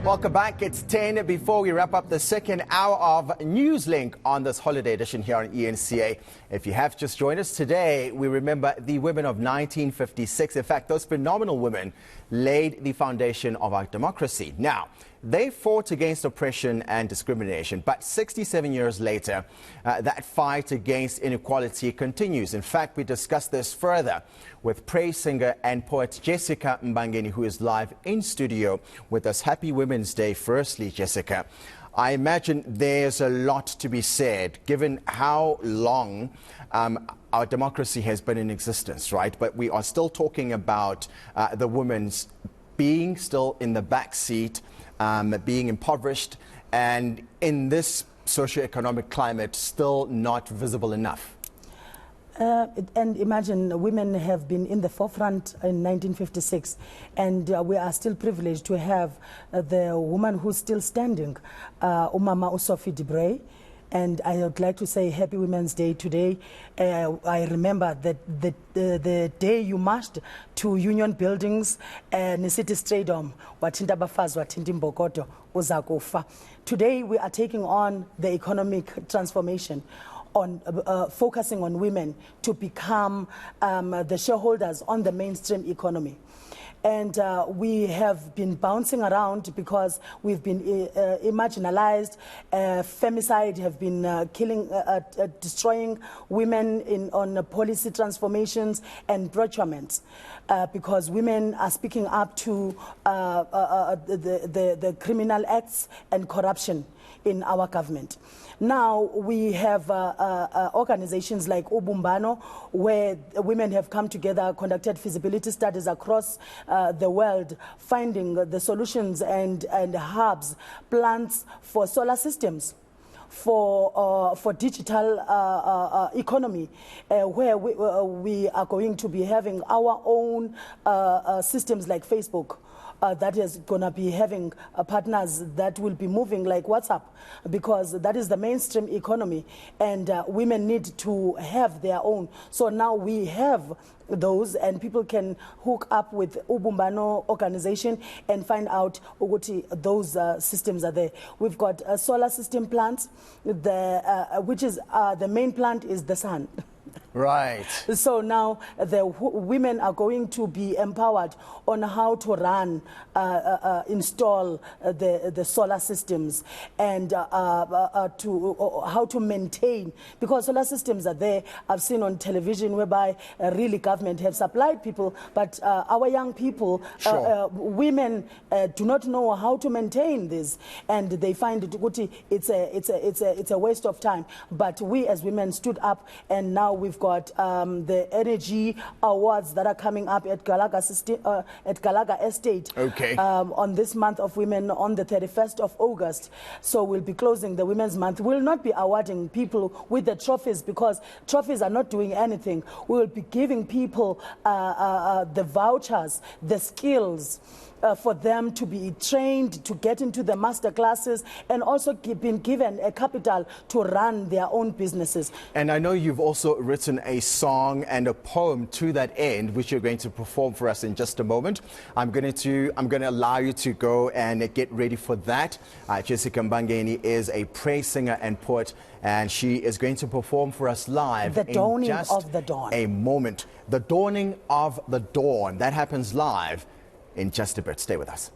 Welcome back. It's 10 before we wrap up the second hour of Newslink on this holiday edition here on ENCA. If you have just joined us today, we remember the women of 1956. In fact, those phenomenal women laid the foundation of our democracy. Now, they fought against oppression and discrimination, but 67 years later, that fight against inequality continues. In fact, we discuss this further with praise singer and poet Jessica Mbangeni, who is live in studio with us. Happy Women's Day, firstly, Jessica. I imagine there's a lot to be said, given how long our democracy has been in existence, right? But we are still talking about the women's being still in the back seat, being impoverished, and in this socioeconomic climate, still not visible enough. And imagine women have been in the forefront in 1956, and we are still privileged to have the woman who's still standing, Umama Sophie de Brey. And I would like to say Happy Women's Day today. I remember that the day you marched to Union Buildings and City Stadium, wathinta abafazi wathinta imbokodo uza kufa. Today we are taking on the economic transformation, on focusing on women to become the shareholders on the mainstream economy. And we have been bouncing around because we've been marginalized. Femicide have been destroying women on policy transformations and procurements, because women are speaking up to the criminal acts and corruption in our government. Now we have organizations like Ubumbano, where women have come together, conducted feasibility studies across the world, finding the solutions and hubs, plans for solar systems, for digital economy, where we are going to be having our own systems like Facebook. That is going to be having partners that will be moving like WhatsApp, because that is the mainstream economy, and women need to have their own. So now we have those, and people can hook up with Ubumbano organization and find out those systems are there. We've got solar system plants, which is the main plant is the sun. Right. So now the women are going to be empowered on how to run, install the solar systems, and how to maintain, because solar systems are there. I've seen on television whereby really government have supplied people, but our young people, sure. Women do not know how to maintain this, and they find it's a waste of time. But we as women stood up, and now we've got the energy awards that are coming up at Galaga Estate, okay, on this month of women on the 31st of August. So we'll be closing the Women's Month. We'll not be awarding people with the trophies, because trophies are not doing anything. We will be giving people the vouchers, the skills, for them to be trained to get into the master classes, and also been given a capital to run their own businesses. And I know you've also written a song and a poem to that end, which you're going to perform for us in just a moment. I'm going to allow you to go and get ready for that. Jessica Mbangeni is a praise singer and poet, and she is going to perform for us live. The dawning in just of the dawn. A moment. The dawning of the dawn. That happens live in just a bit. Stay with us.